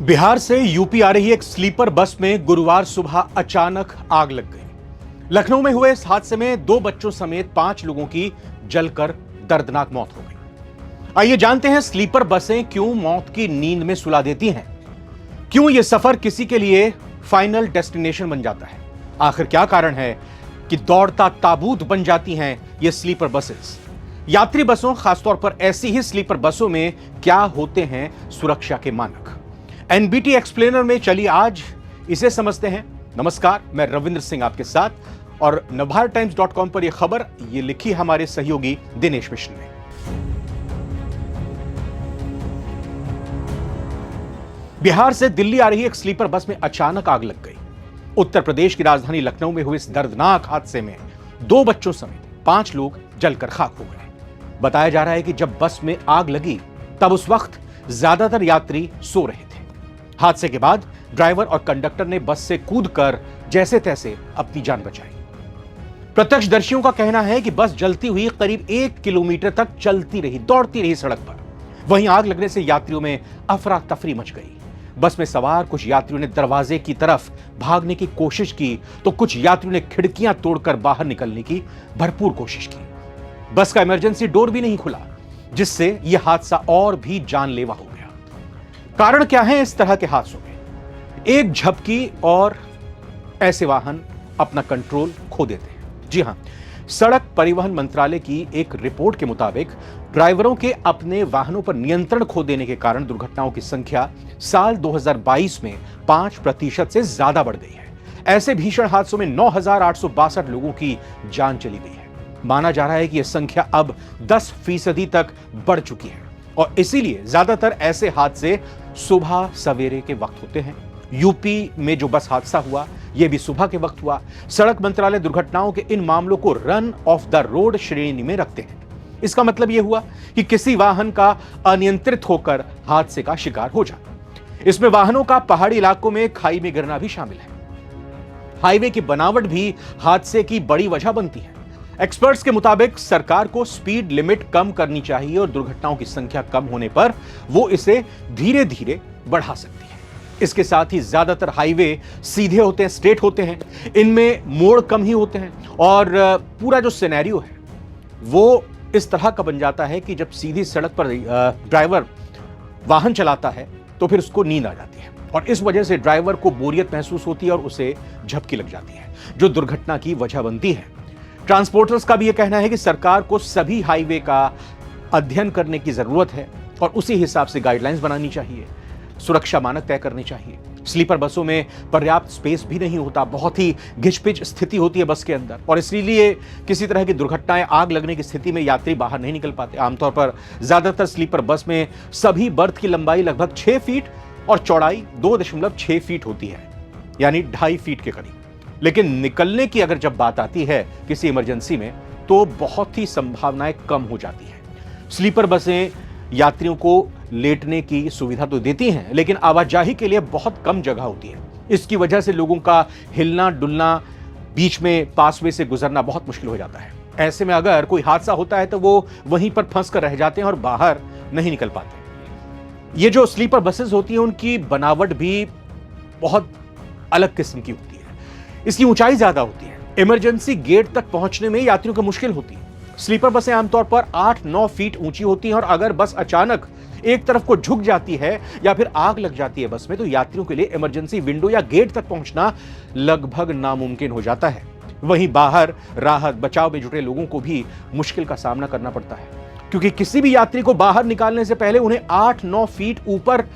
बिहार से यूपी आ रही एक स्लीपर बस में गुरुवार सुबह अचानक आग लग गई। लखनऊ में हुए इस हादसे में 2 बच्चों समेत 5 लोगों की जलकर दर्दनाक मौत हो गई। आइए जानते हैं स्लीपर बसें क्यों मौत की नींद में सुला देती हैं, क्यों यह सफर किसी के लिए फाइनल डेस्टिनेशन बन जाता है, आखिर क्या कारण है कि दौड़ता ताबूत बन जाती हैं ये स्लीपर बसेस। यात्री बसों, खासतौर पर ऐसी ही स्लीपर बसों में क्या होते हैं सुरक्षा के मानक। एनबीटी एक्सप्लेनर में चलिए आज इसे समझते हैं। नमस्कार, मैं रविंद्र सिंह आपके साथ और नवभारतटाइम्स.com पर यह खबर लिखी हमारे सहयोगी दिनेश मिश्र ने। बिहार से दिल्ली आ रही एक स्लीपर बस में अचानक आग लग गई। उत्तर प्रदेश की राजधानी लखनऊ में हुए इस दर्दनाक हादसे में 2 बच्चों समेत 5 लोग जलकर खाक हो गए। बताया जा रहा है कि जब बस में आग लगी तब उस वक्त ज्यादातर यात्री सो रहे थे। हादसे के बाद ड्राइवर और कंडक्टर ने बस से कूदकर जैसे तैसे अपनी जान बचाई। प्रत्यक्षदर्शियों का कहना है कि बस जलती हुई करीब 1 किलोमीटर तक चलती रही, दौड़ती रही सड़क पर। वहीं आग लगने से यात्रियों में अफरा तफरी मच गई। बस में सवार कुछ यात्रियों ने दरवाजे की तरफ भागने की कोशिश की तो कुछ यात्रियों ने खिड़कियां तोड़कर बाहर निकलने की भरपूर कोशिश की। बस का इमरजेंसी डोर भी नहीं खुला, जिससे यह हादसा और भी जानलेवा हो गया। कारण क्या है इस तरह के हादसों में? एक झपकी और ऐसे वाहन अपना कंट्रोल खो देते हैं। जी हां, सड़क परिवहन मंत्रालय की एक रिपोर्ट के मुताबिक ड्राइवरों के अपने वाहनों पर नियंत्रण खो देने के कारण दुर्घटनाओं की संख्या साल 2022 में 5% से ज्यादा बढ़ गई है। ऐसे भीषण हादसों में 9,862 लोगों की जान चली गई है। माना जा रहा है कि यह संख्या अब 10% तक बढ़ चुकी है और इसीलिए ज्यादातर ऐसे हादसे सुबह सवेरे के वक्त होते हैं। यूपी में जो बस हादसा हुआ यह भी सुबह के वक्त हुआ। सड़क मंत्रालय दुर्घटनाओं के इन मामलों को रन ऑफ द रोड श्रेणी में रखते हैं। इसका मतलब यह हुआ कि किसी वाहन का अनियंत्रित होकर हादसे का शिकार हो जाना। इसमें वाहनों का पहाड़ी इलाकों में खाई में गिरना भी शामिल है। हाईवे की बनावट भी हादसे की बड़ी वजह बनती है। एक्सपर्ट्स के मुताबिक सरकार को स्पीड लिमिट कम करनी चाहिए और दुर्घटनाओं की संख्या कम होने पर वो इसे धीरे धीरे बढ़ा सकती है। इसके साथ ही ज्यादातर हाईवे सीधे होते हैं, स्ट्रेट होते हैं, इनमें मोड़ कम ही होते हैं और पूरा जो सिनेरियो है वो इस तरह का बन जाता है कि जब सीधी सड़क पर ड्राइवर वाहन चलाता है तो फिर उसको नींद आ जाती है और इस वजह से ड्राइवर को बोरियत महसूस होती है और उसे झपकी लग जाती है, जो दुर्घटना की वजह बनती है। ट्रांसपोर्टर्स का भी यह कहना है कि सरकार को सभी हाईवे का अध्ययन करने की जरूरत है और उसी हिसाब से गाइडलाइंस बनानी चाहिए, सुरक्षा मानक तय करने चाहिए। स्लीपर बसों में पर्याप्त स्पेस भी नहीं होता, बहुत ही घिचपिच स्थिति होती है बस के अंदर और इसलिए किसी तरह की दुर्घटनाएं, आग लगने की स्थिति में यात्री बाहर नहीं निकल पाते। आमतौर पर ज्यादातर स्लीपर बस में सभी बर्थ की लंबाई लगभग 6 फीट और चौड़ाई 2.6 फीट होती है, यानी 2.5 फीट के करीब। लेकिन निकलने की अगर जब बात आती है किसी इमरजेंसी में तो बहुत ही संभावनाएं कम हो जाती है। स्लीपर बसें यात्रियों को लेटने की सुविधा तो देती हैं, लेकिन आवाजाही के लिए बहुत कम जगह होती है। इसकी वजह से लोगों का हिलना डुलना, बीच में पासवे से गुजरना बहुत मुश्किल हो जाता है। ऐसे में अगर कोई हादसा होता है तो वो वहीं पर फंस कर रह जाते हैं और बाहर नहीं निकल पाते। ये जो स्लीपर बसेस होती हैं उनकी बनावट भी बहुत अलग किस्म की होती है। इसकी ऊंचाई ज्यादा होती है, इमरजेंसी गेट तक पहुंचने में यात्रियों को मुश्किल होती है। स्लीपर बसें आमतौर पर 8-9 फीट ऊंची होती हैं और अगर बस अचानक एक तरफ को झुक जाती है या फिर आग लग जाती है बस में तो यात्रियों के लिए इमरजेंसी विंडो या गेट तक पहुंचना लगभग नामुमकिन हो जाता है। वहीं बाहर राहत बचाव में जुटे लोगों को भी मुश्किल का सामना करना पड़ता है, क्योंकि किसी भी यात्री को बाहर निकालने से पहले उन्हें 8-9 फीट ऊपर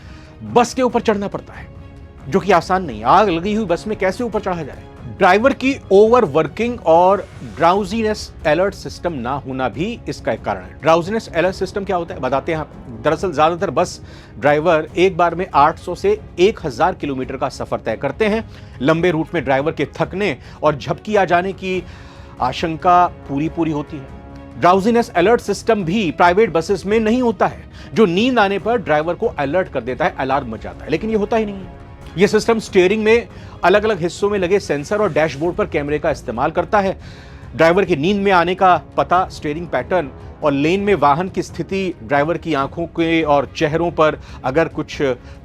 बस के ऊपर चढ़ना पड़ता है, जो कि आसान नहीं। आग लगी हुई बस में कैसे ऊपर चढ़ा जाए? ड्राइवर की ओवर वर्किंग और ड्राउजीनेस अलर्ट सिस्टम ना होना भी इसका एक कारण है। ड्राउजीनेस अलर्ट सिस्टम क्या होता है बताते हैं। दरअसल ज्यादातर बस ड्राइवर एक बार में 800 से 1000 किलोमीटर का सफर तय करते हैं। लंबे रूट में ड्राइवर के थकने और झपकी आ जाने की आशंका पूरी होती है। ड्राउजीनेस अलर्ट सिस्टम भी प्राइवेट बसेस में नहीं होता है, जो नींद आने पर ड्राइवर को अलर्ट कर देता है, अलार्म मच जाता है, लेकिन ये होता ही नहीं है। यह सिस्टम स्टीयरिंग में अलग अलग हिस्सों में लगे सेंसर और डैशबोर्ड पर कैमरे का इस्तेमाल करता है, ड्राइवर की नींद में आने का पता, स्टीयरिंग पैटर्न और लेन में वाहन की स्थिति, ड्राइवर की आंखों के और चेहरों पर अगर कुछ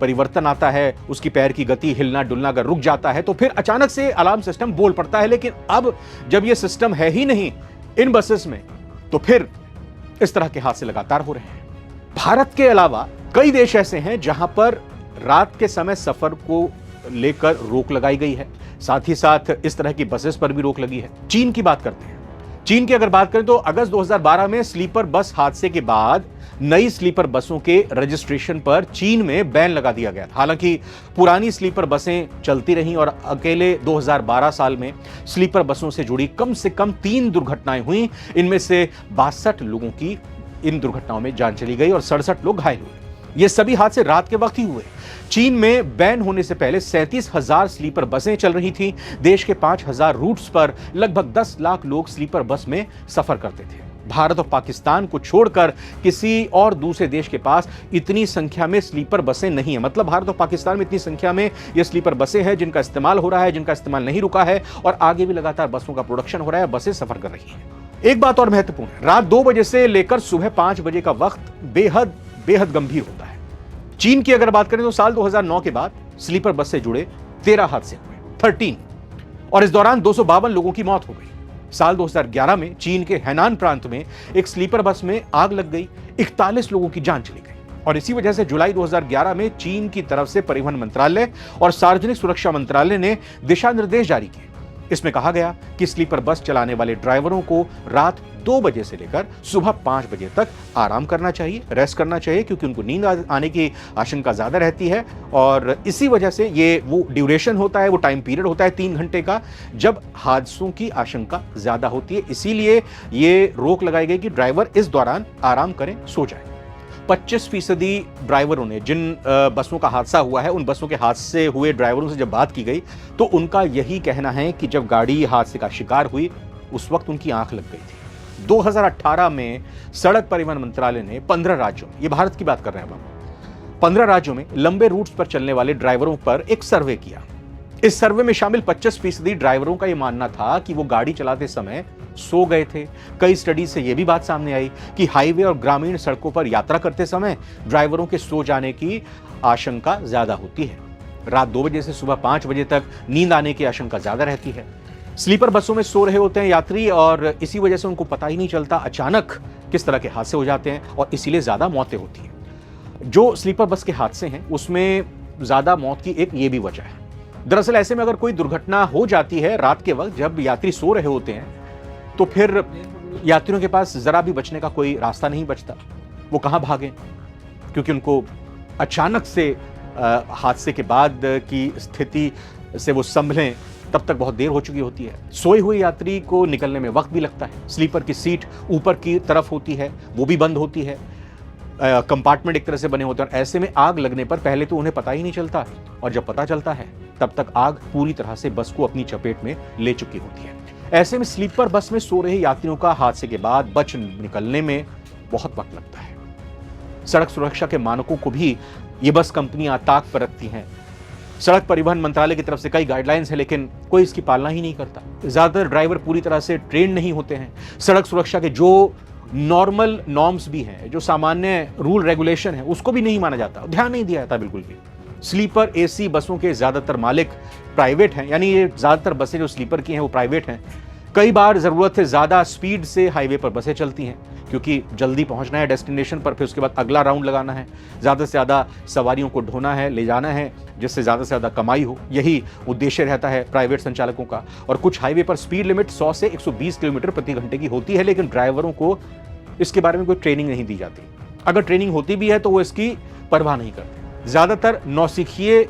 परिवर्तन आता है, उसकी पैर की गति, हिलना डुलना अगर रुक जाता है तो फिर अचानक से अलार्म सिस्टम बोल पड़ता है। लेकिन अब जब यह सिस्टम है ही नहीं इन बसेस में, तो फिर इस तरह के हादसे लगातार हो रहे हैं। भारत के अलावा कई देश ऐसे हैं जहां पर रात के समय सफर को लेकर रोक लगाई गई है, साथ ही साथ इस तरह की बसेस पर भी रोक लगी है। चीन की बात करते हैं। चीन की अगर बात करें तो अगस्त 2012 में स्लीपर बस हादसे के बाद नई स्लीपर बसों के रजिस्ट्रेशन पर चीन में बैन लगा दिया गया था। हालांकि पुरानी स्लीपर बसें चलती रहीं और अकेले 2012 साल में स्लीपर बसों से जुड़ी कम से कम 3 दुर्घटनाएं हुई। इनमें से 62 लोगों की इन दुर्घटनाओं में जान चली गई और 67 लोग घायल हुए। ये सभी हादसे रात के वक्त ही हुए। चीन में बैन होने से पहले 37,000 स्लीपर बसें चल रही थीं। देश के 5,000 रूट्स पर लगभग 10 लाख लोग स्लीपर बस में सफर करते थे। भारत और पाकिस्तान को छोड़कर किसी और दूसरे देश के पास इतनी संख्या में स्लीपर बसें नहीं है। मतलब भारत और पाकिस्तान में इतनी संख्या में ये स्लीपर बसें हैं जिनका इस्तेमाल हो रहा है, जिनका इस्तेमाल नहीं रुका है और आगे भी लगातार बसों का प्रोडक्शन हो रहा है, बसें सफर कर रही हैं। एक बात और महत्वपूर्ण है, रात 2 बजे से लेकर सुबह 5 बजे का वक्त बेहद गंभीर होता है। चीन की अगर बात करें तो साल 2009 के बाद स्लीपर बस से जुड़े 13 हादसे हुए, 13, और इस दौरान 252 लोगों की मौत हो गई। साल 2011 में चीन के हैनान प्रांत में एक स्लीपर बस में आग लग गई, 41 लोगों की जान चली गई और इसी वजह से जुलाई 2011 में चीन की तरफ से परिवहन मंत्रालय और सार्वजनिक सुरक्षा मंत्रालय ने दिशा निर्देश जारी किए। इसमें कहा गया कि स्लीपर बस चलाने वाले ड्राइवरों को रात 2 बजे से लेकर सुबह 5 बजे तक आराम करना चाहिए, रेस्ट करना चाहिए, क्योंकि उनको नींद आने की आशंका ज्यादा रहती है और इसी वजह से ये वो ड्यूरेशन होता है, वो टाइम पीरियड होता है 3 घंटे का, जब हादसों की आशंका ज्यादा होती है। इसीलिए ये रोक लगाई गई कि ड्राइवर इस दौरान आराम करें, सो जाए। 25% ड्राइवरों ने, जिन बसों का हादसा हुआ है उन बसों के हादसे हुए ड्राइवरों से जब बात की गई तो उनका यही कहना है कि जब गाड़ी हादसे का शिकार हुई उस वक्त उनकी आंख लग गई थी। 2018 में सड़क परिवहन मंत्रालय ने 15 राज्यों में, ये भारत की बात कर रहे हैं हम, 15 राज्यों में लंबे रूट्स पर चलने वाले ड्राइवरों पर एक सर्वे किया। इस सर्वे में शामिल 25% ड्राइवरों का यह मानना था कि वो गाड़ी चलाते समय सो गए थे। कई स्टडी से यह भी बात सामने आई कि हाईवे और ग्रामीण सड़कों पर यात्रा करते समय ड्राइवरों के सो जाने की आशंका ज्यादा होती है। रात 2 बजे से सुबह 5 बजे तक नींद आने की आशंका ज्यादा रहती है। स्लीपर बसों में सो रहे होते हैं यात्री और इसी वजह से उनको पता ही नहीं चलता अचानक किस तरह के हादसे हो जाते हैं और इसीलिए ज्यादा मौतें होती हैं। जो स्लीपर बस के हादसे हैं उसमें ज्यादा मौत की एक ये भी वजह है। दरअसल ऐसे में अगर कोई दुर्घटना हो जाती है रात के वक्त जब यात्री सो रहे होते हैं तो फिर यात्रियों के पास जरा भी बचने का कोई रास्ता नहीं बचता। वो कहां भागें, क्योंकि उनको अचानक से हादसे के बाद की स्थिति से वो संभलें तब तक बहुत देर हो चुकी होती है। सोए हुए यात्री को निकलने में वक्त भी लगता है। स्लीपर की सीट ऊपर की तरफ होती है, वो भी बंद होती है, कंपार्टमेंट एक तरह से बने होते हैं और ऐसे में आग लगने पर पहले तो उन्हें पता ही नहीं चलता और जब पता चलता है तब तक आग पूरी तरह से बस को अपनी चपेट में ले चुकी होती है। ऐसे में स्लीपर बस में सो रहे यात्रियों का हादसे के बाद बच निकलने में बहुत वक्त लगता है। सड़क सुरक्षा के मानकों को भी ये बस कंपनियां ताक पर रखती हैं। सड़क परिवहन मंत्रालय की तरफ से कई गाइडलाइंस है लेकिन कोई इसकी पालना ही नहीं करता। ज्यादातर ड्राइवर पूरी तरह से ट्रेन नहीं होते हैं। सड़क सुरक्षा के जो नॉर्मल नॉर्म्स भी हैं, जो सामान्य रूल रेगुलेशन है, उसको भी नहीं माना जाता, ध्यान नहीं दिया जाता बिल्कुल भी। स्लीपर एसी बसों के ज्यादातर मालिक प्राइवेट हैं, यानी ये ज्यादातर बसें जो स्लीपर की हैं वो प्राइवेट हैं। कई बार जरूरत से ज्यादा स्पीड से हाईवे पर बसें चलती हैं क्योंकि जल्दी पहुंचना है डेस्टिनेशन पर, फिर उसके बाद अगला राउंड लगाना है, ज्यादा से ज्यादा सवारियों को ढोना है, ले जाना है, जिससे ज्यादा से ज्यादा कमाई हो। यही उद्देश्य रहता है प्राइवेट संचालकों का। और कुछ हाईवे पर स्पीड लिमिट 100 से 120 किलोमीटर प्रति घंटे की होती है, लेकिन ड्राइवरों को इसके बारे में कोई ट्रेनिंग नहीं दी जाती। अगर ट्रेनिंग होती भी है तो वो इसकी परवाह नहीं करते। ज्यादातर नौसिखिए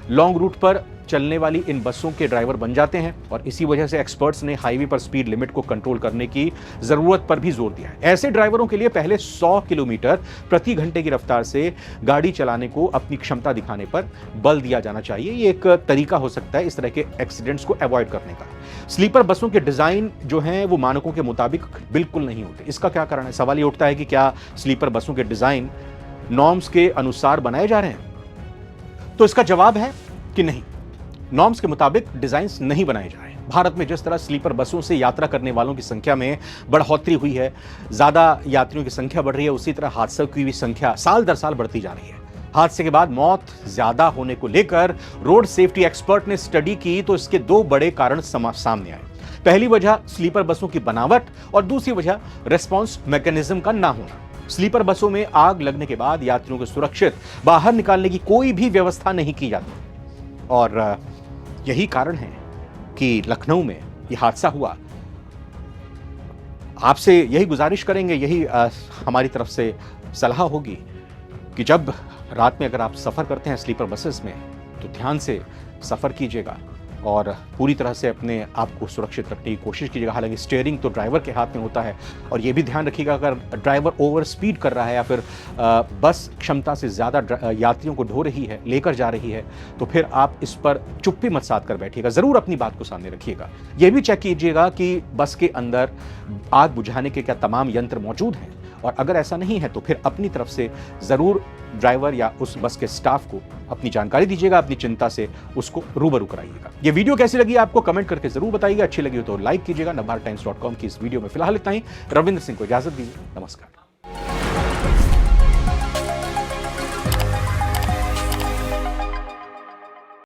लॉन्ग रूट पर चलने वाली इन बसों के ड्राइवर बन जाते हैं और इसी वजह से एक्सपर्ट्स ने हाईवे पर स्पीड लिमिट को कंट्रोल करने की जरूरत पर भी जोर दिया है। ऐसे ड्राइवरों के लिए पहले 100 किलोमीटर प्रति घंटे की रफ्तार से गाड़ी चलाने को अपनी क्षमता दिखाने पर बल दिया जाना चाहिए। ये एक तरीका हो सकता है इस तरह के एक्सीडेंट्स को अवॉइड करने का। स्लीपर बसों के डिजाइन जो हैं वो मानकों के मुताबिक बिल्कुल नहीं होते। इसका क्या कारण है? सवाल ये उठता है कि क्या स्लीपर बसों के डिजाइन नॉर्म्स के अनुसार बनाए जा रहे हैं? तो इसका जवाब है कि नहीं, नॉर्म्स के मुताबिक डिजाइन नहीं बनाए जा रहे हैं। भारत में जिस तरह स्लीपर बसों से यात्रा करने वालों की संख्या में बढ़ोतरी हुई है, ज्यादा यात्रियों की संख्या बढ़ रही है, उसी तरह हादसों की भी संख्या साल दर साल बढ़ती जा रही है। हादसे के बाद मौत ज्यादा होने को लेकर रोड सेफ्टी एक्सपर्ट ने स्टडी की तो इसके दो बड़े कारण सामने आए। पहली वजह स्लीपर बसों की बनावट और दूसरी वजह रेस्पॉन्स मैकेनिज्म का ना होना। स्लीपर बसों में आग लगने के बाद यात्रियों को सुरक्षित बाहर निकालने की कोई भी व्यवस्था नहीं की जाती और यही कारण है कि लखनऊ में यह हादसा हुआ। आपसे यही गुजारिश करेंगे, यही हमारी तरफ से सलाह होगी कि जब रात में अगर आप सफर करते हैं स्लीपर बसेस में तो ध्यान से सफर कीजिएगा और पूरी तरह से अपने आप को सुरक्षित रखने की कोशिश कीजिएगा। हालांकि स्टीयरिंग तो ड्राइवर के हाथ में होता है और ये भी ध्यान रखिएगा अगर ड्राइवर ओवर स्पीड कर रहा है या फिर बस क्षमता से ज़्यादा यात्रियों को ढो रही है, लेकर जा रही है, तो फिर आप इस पर चुप्पी मत साध कर बैठिएगा, ज़रूर अपनी बात को सामने रखिएगा। ये भी चेक कीजिएगा कि बस के अंदर आग बुझाने के क्या तमाम यंत्र मौजूद हैं और अगर ऐसा नहीं है तो फिर अपनी तरफ से ज़रूर ड्राइवर या उस बस के स्टाफ को अपनी जानकारी दीजिएगा, अपनी चिंता से उसको रूबरू कराइएगा। ये वीडियो कैसी लगी आपको कमेंट करके जरूर बताइएगा, अच्छी लगी हो तो लाइक कीजिएगा। नवभारत टाइम्स.com की इस वीडियो में फिलहाल इतना ही। रविंद्र सिंह को इजाजत दीजिए, नमस्कार।